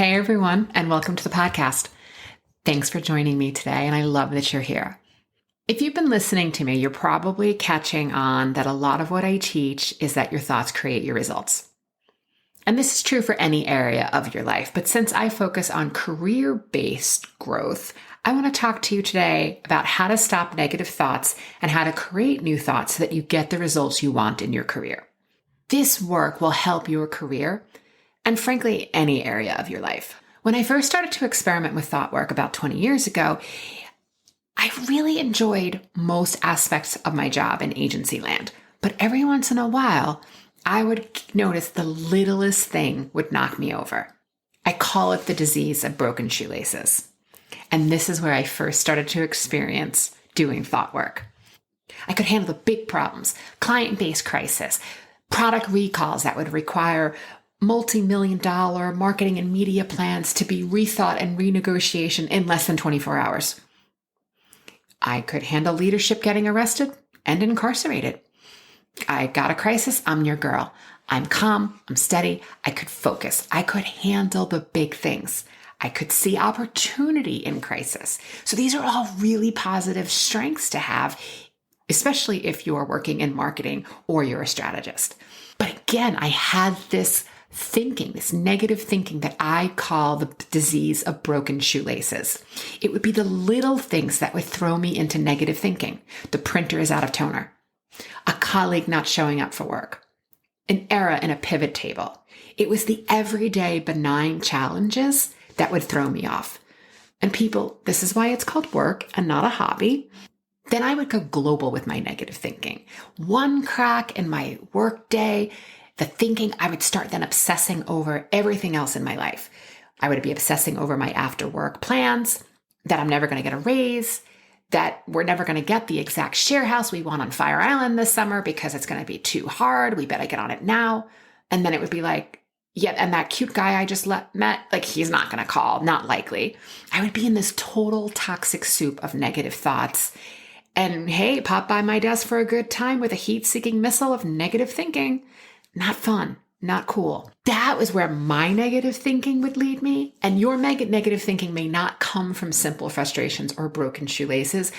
Hey everyone, and welcome to the podcast. Thanks for joining me today, and I love that you're here. If you've been listening to me, you're probably catching on that a lot of what I teach is that your thoughts create your results. And this is true for any area of your life, but since I focus on career-based growth, I want to talk to you today about how to stop negative thoughts and how to create new thoughts so that you get the results you want in your career. This work will help your career and frankly, any area of your life. When I first started to experiment with thought work about 20 years ago, I really enjoyed most aspects of my job in agency land. But every once in a while, I would notice the littlest thing would knock me over. I call it the disease of broken shoelaces. And this is where I first started to experience doing thought work. I could handle the big problems, client-based crisis, product recalls that would require multi-million-dollar marketing and media plans to be rethought and renegotiation in less than 24 hours. I could handle leadership getting arrested and incarcerated. I got a crisis, I'm your girl. I'm calm, I'm steady, I could focus. I could handle the big things. I could see opportunity in crisis. So these are all really positive strengths to have, especially if you're working in marketing or you're a strategist. But again, I had this negative thinking that I call the disease of broken shoelaces. It would be the little things that would throw me into negative thinking. The printer is out of toner. A colleague not showing up for work. An error in a pivot table. It was the everyday benign challenges that would throw me off. And people, this is why it's called work and not a hobby. Then I would go global with my negative thinking. One crack in my work day, the thinking, I would start then obsessing over everything else in my life. I would be obsessing over my after work plans, that I'm never going to get a raise, that we're never going to get the exact share house we want on Fire Island this summer because it's going to be too hard. We better get on it now. And then it would be like, yeah, and that cute guy I just met, like he's not going to call, not likely. I would be in this total toxic soup of negative thoughts. And hey, pop by my desk for a good time with a heat-seeking missile of negative thinking. Not fun, not cool. That was where my negative thinking would lead me. And your negative thinking may not come from simple frustrations or broken shoelaces.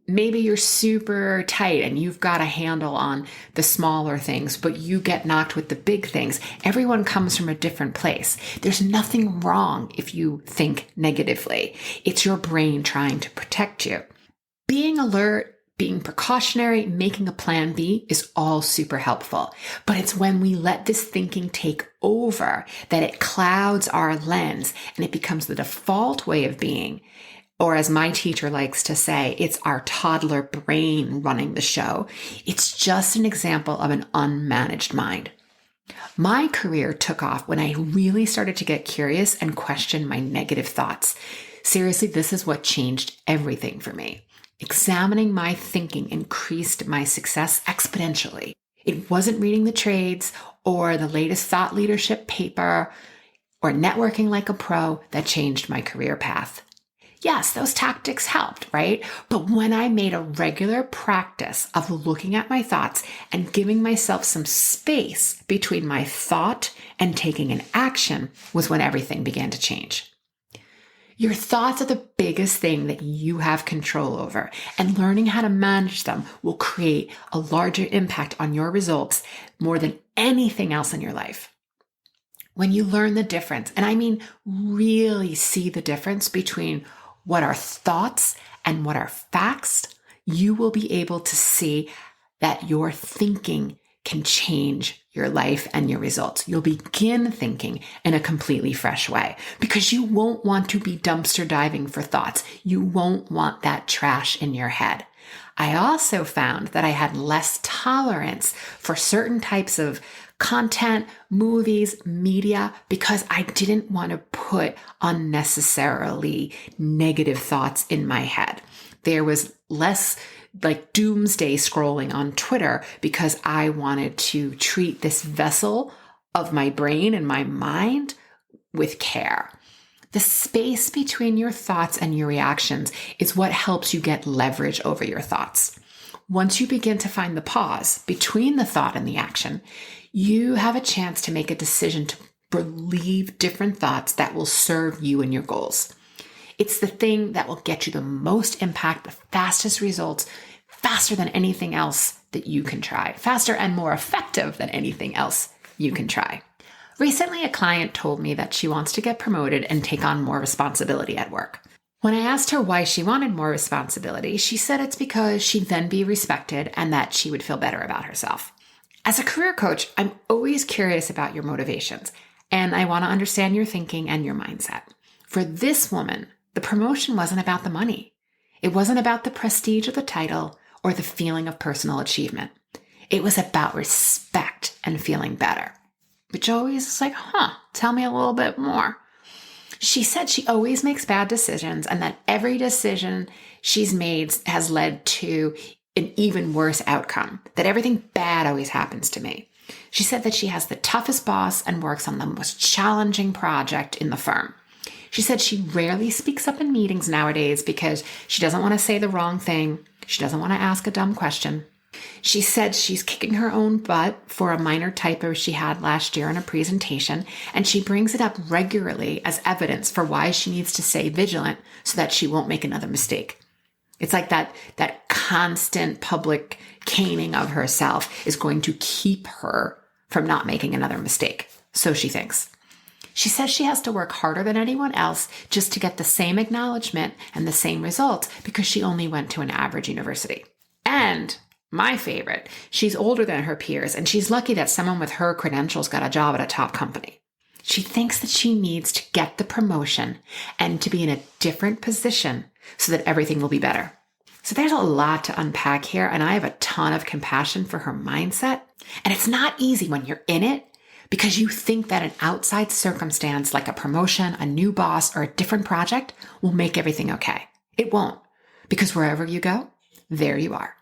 Maybe you're super tight and you've got a handle on the smaller things, but you get knocked with the big things. Everyone comes from a different place. There's nothing wrong if you think negatively. It's your brain trying to protect you. Being alert, being precautionary, making a plan B is all super helpful. But it's when we let this thinking take over that it clouds our lens and it becomes the default way of being. Or as my teacher likes to say, it's our toddler brain running the show. It's just an example of an unmanaged mind. My career took off when I really started to get curious and question my negative thoughts. Seriously, this is what changed everything for me. Examining my thinking increased my success exponentially. It wasn't reading the trades or the latest thought leadership paper or networking like a pro that changed my career path. Yes, those tactics helped, right? But when I made a regular practice of looking at my thoughts and giving myself some space between my thought and taking an action was when everything began to change. Your thoughts are the biggest thing that you have control over, and learning how to manage them will create a larger impact on your results more than anything else in your life. When you learn the difference, and I mean really see the difference between what are thoughts and what are facts, you will be able to see that your thinking can change your life and your results. You'll begin thinking in a completely fresh way because you won't want to be dumpster diving for thoughts. You won't want that trash in your head. I also found that I had less tolerance for certain types of content, movies, media, because I didn't want to put unnecessarily negative thoughts in my head. There was less like doomsday scrolling on Twitter because I wanted to treat this vessel of my brain and my mind with care. The space between your thoughts and your reactions is what helps you get leverage over your thoughts. Once you begin to find the pause between the thought and the action, you have a chance to make a decision to Believe different thoughts that will serve you and your goals. It's the thing that will get you the most impact, the fastest results, faster than anything else that you can try, faster and more effective than anything else you can try. Recently, a client told me that she wants to get promoted and take on more responsibility at work. When I asked her why she wanted more responsibility, she said it's because she'd then be respected and that she would feel better about herself. As a career coach, I'm always curious about your motivations, and I want to understand your thinking and your mindset. For this woman, the promotion wasn't about the money. It wasn't about the prestige of the title or the feeling of personal achievement. It was about respect and feeling better. Which always is like, tell me a little bit more. She said she always makes bad decisions and that every decision she's made has led to an even worse outcome, that everything bad always happens to me. She said that she has the toughest boss and works on the most challenging project in the firm. She said she rarely speaks up in meetings nowadays because she doesn't want to say the wrong thing. She doesn't want to ask a dumb question. She said she's kicking her own butt for a minor typo she had last year in a presentation, and she brings it up regularly as evidence for why she needs to stay vigilant so that she won't make another mistake. It's like that constant public caning of herself is going to keep her from not making another mistake. So she thinks. She says she has to work harder than anyone else just to get the same acknowledgement and the same results because she only went to an average university. And my favorite, she's older than her peers, and she's lucky that someone with her credentials got a job at a top company. She thinks that she needs to get the promotion and to be in a different position so that everything will be better. So there's a lot to unpack here, and I have a ton of compassion for her mindset. And it's not easy when you're in it because you think that an outside circumstance like a promotion, a new boss, or a different project will make everything okay. It won't, because wherever you go, there you are.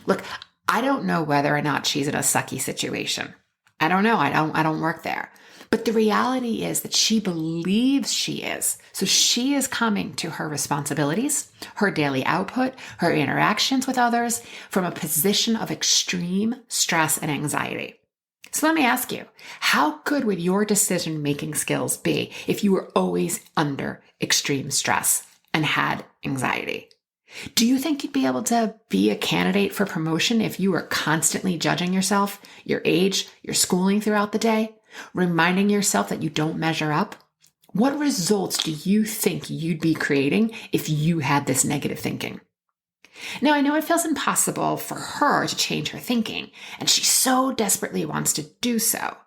Look, I don't know whether or not she's in a sucky situation. I don't know. I don't work there. But the reality is that she believes she is. So she is coming to her responsibilities, her daily output, her interactions with others from a position of extreme stress and anxiety. So let me ask you, how good would your decision-making skills be if you were always under extreme stress and had anxiety? Do you think you'd be able to be a candidate for promotion if you were constantly judging yourself, your age, your schooling throughout the day, reminding yourself that you don't measure up? What results do you think you'd be creating if you had this negative thinking? Now, I know it feels impossible for her to change her thinking, and she so desperately wants to do so.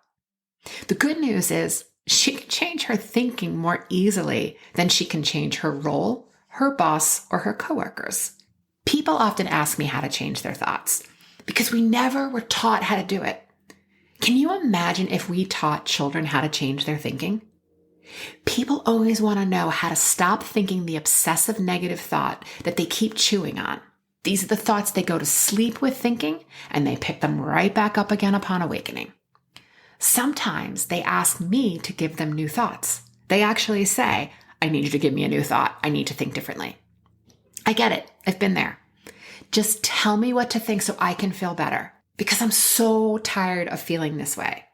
The good news is she can change her thinking more easily than she can change her role, her boss, or her coworkers. People often ask me how to change their thoughts because we never were taught how to do it. Can you imagine if we taught children how to change their thinking? People always want to know how to stop thinking the obsessive negative thought that they keep chewing on. These are the thoughts they go to sleep with thinking, and they pick them right back up again upon awakening. Sometimes they ask me to give them new thoughts. They actually say, I need you to give me a new thought. I need to think differently. I get it. I've been there. Just tell me what to think so I can feel better because I'm so tired of feeling this way.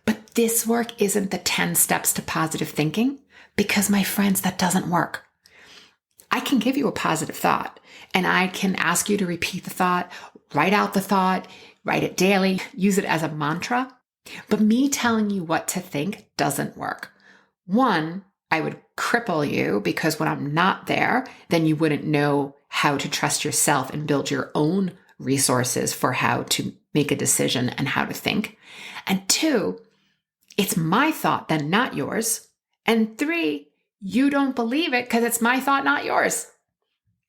But this work isn't the 10 steps to positive thinking because, my friends, that doesn't work. I can give you a positive thought and I can ask you to repeat the thought, write out the thought, write it daily, use it as a mantra. But me telling you what to think doesn't work. One, I would cripple you because when I'm not there, then you wouldn't know how to trust yourself and build your own resources for how to make a decision and how to think. And two, it's my thought, then not yours. And three, you don't believe it because it's my thought, not yours.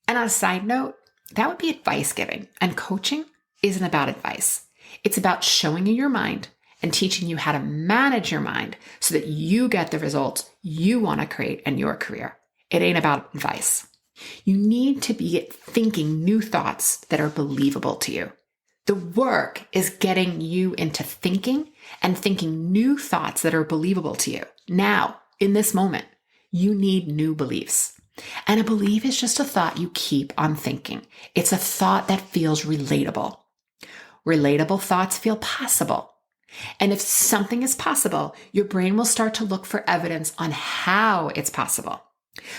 And on a side note, that would be advice giving. And coaching isn't about advice. It's about showing you your mind and teaching you how to manage your mind so that you get the results you want to create in your career. It ain't about advice. You need to be thinking new thoughts that are believable to you. The work is getting you into thinking and thinking new thoughts that are believable to you. Now, in this moment, you need new beliefs. And a belief is just a thought you keep on thinking. It's a thought that feels relatable. Relatable thoughts feel possible. And if something is possible, your brain will start to look for evidence on how it's possible.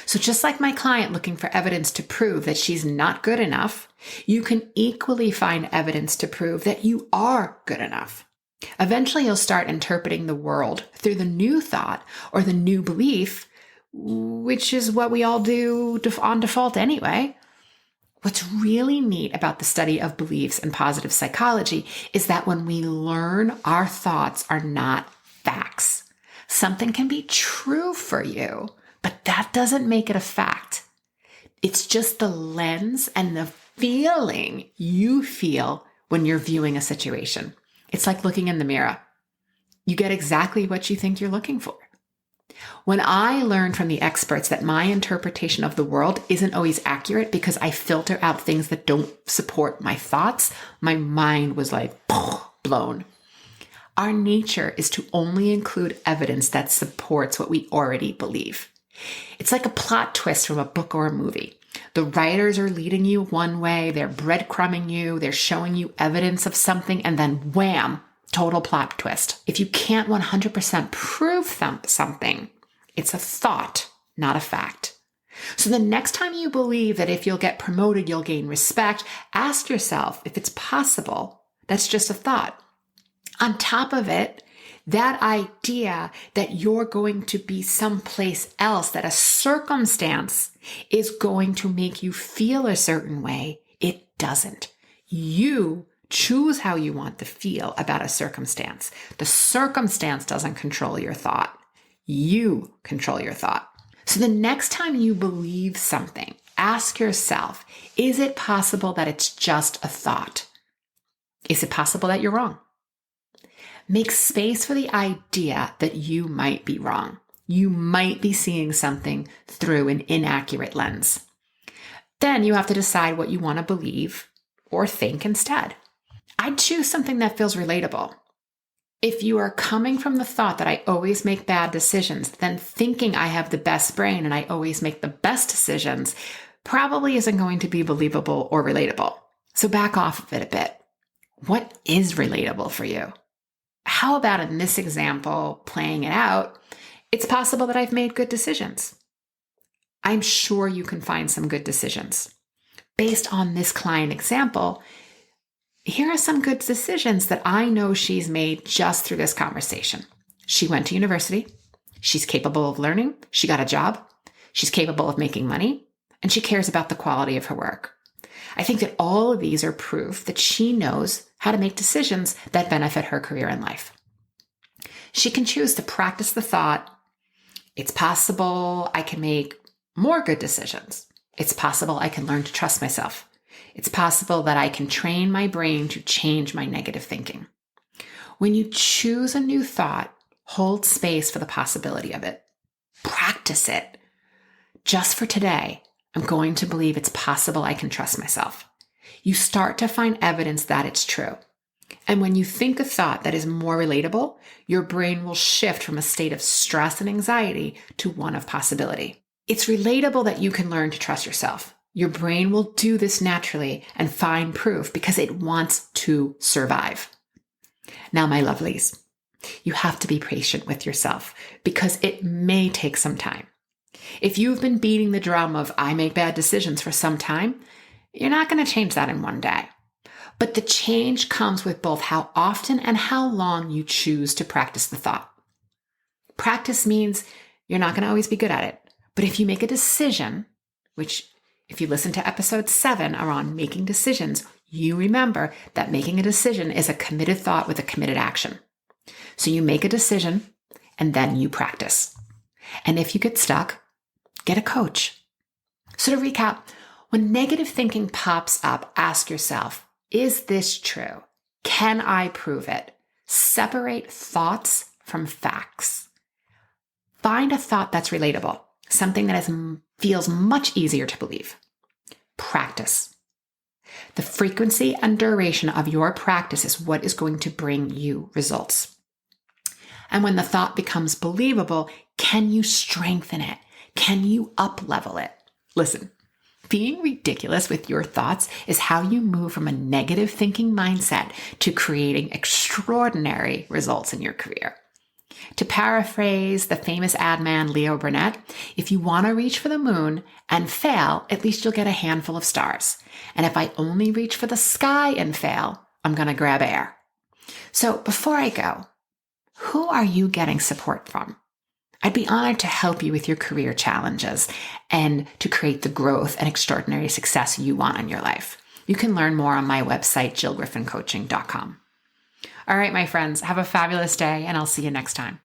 So just like my client looking for evidence to prove that she's not good enough, you can equally find evidence to prove that you are good enough. Eventually, you'll start interpreting the world through the new thought or the new belief, which is what we all do on default anyway. What's really neat about the study of beliefs and positive psychology is that when we learn, our thoughts are not facts. Something can be true for you, but that doesn't make it a fact. It's just the lens and the feeling you feel when you're viewing a situation. It's like looking in the mirror. You get exactly what you think you're looking for. When I learned from the experts that my interpretation of the world isn't always accurate because I filter out things that don't support my thoughts, my mind was like blown. Our nature is to only include evidence that supports what we already believe. It's like a plot twist from a book or a movie. The writers are leading you one way, they're breadcrumbing you, they're showing you evidence of something, and then wham, total plot twist. If you can't 100% prove something, it's a thought, not a fact. So the next time you believe that if you'll get promoted, you'll gain respect, ask yourself if it's possible. That's just a thought. On top of it, that idea that you're going to be someplace else, that a circumstance is going to make you feel a certain way, it doesn't. You choose how you want to feel about a circumstance. The circumstance doesn't control your thought. You control your thought. So the next time you believe something, ask yourself, is it possible that it's just a thought? Is it possible that you're wrong? Make space for the idea that you might be wrong. You might be seeing something through an inaccurate lens. Then you have to decide what you want to believe or think instead. I'd choose something that feels relatable. If you are coming from the thought that I always make bad decisions, then thinking I have the best brain and I always make the best decisions probably isn't going to be believable or relatable. So back off of it a bit. What is relatable for you? How about in this example, playing it out, it's possible that I've made good decisions. I'm sure you can find some good decisions. Based on this client example, here are some good decisions that I know she's made just through this conversation. She went to university. She's capable of learning. She got a job. She's capable of making money. And she cares about the quality of her work. I think that all of these are proof that she knows how to make decisions that benefit her career and life. She can choose to practice the thought, it's possible I can make more good decisions. It's possible I can learn to trust myself. It's possible that I can train my brain to change my negative thinking. When you choose a new thought, hold space for the possibility of it. Practice it. Just for today, I'm going to believe it's possible I can trust myself. You start to find evidence that it's true. And when you think a thought that is more relatable, your brain will shift from a state of stress and anxiety to one of possibility. It's relatable that you can learn to trust yourself. Your brain will do this naturally and find proof because it wants to survive. Now, my lovelies, you have to be patient with yourself because it may take some time. If you've been beating the drum of I make bad decisions for some time, you're not going to change that in one day. But the change comes with both how often and how long you choose to practice the thought. Practice means you're not going to always be good at it. But if you make a decision, which if you listen to episode 7 around making decisions, you remember that making a decision is a committed thought with a committed action. So you make a decision and then you practice. And if you get stuck, get a coach. So to recap, when negative thinking pops up, ask yourself, is this true? Can I prove it? Separate thoughts from facts. Find a thought that's relatable, something that feels much easier to believe. Practice. The frequency and duration of your practice is what is going to bring you results. And when the thought becomes believable, can you strengthen it? Can you up-level it? Listen, Being ridiculous with your thoughts is how you move from a negative thinking mindset to creating extraordinary results in your career. To paraphrase the famous ad man Leo Burnett, if you want to reach for the moon and fail, at least you'll get a handful of stars. And if I only reach for the sky and fail, I'm going to grab air. So before I go, who are you getting support from? I'd be honored to help you with your career challenges and to create the growth and extraordinary success you want in your life. You can learn more on my website, jillgriffincoaching.com. All right, my friends, have a fabulous day, and I'll see you next time.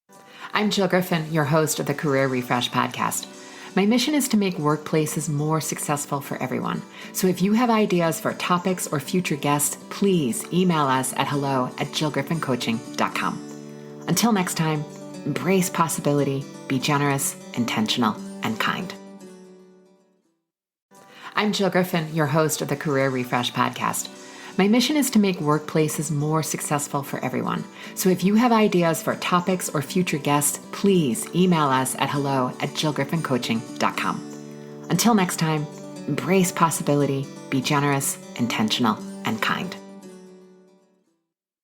I'm Jill Griffin, your host of the Career Refresh Podcast. My mission is to make workplaces more successful for everyone. So if you have ideas for topics or future guests, please email us at hello@jillgriffincoaching.com. Until next time, embrace possibility, be generous, intentional, and kind. I'm Jill Griffin, your host of the Career Refresh Podcast. My mission is to make workplaces more successful for everyone. So if you have ideas for topics or future guests, please email us at hello@jillgriffincoaching.com. Until next time, embrace possibility, be generous, intentional, and kind.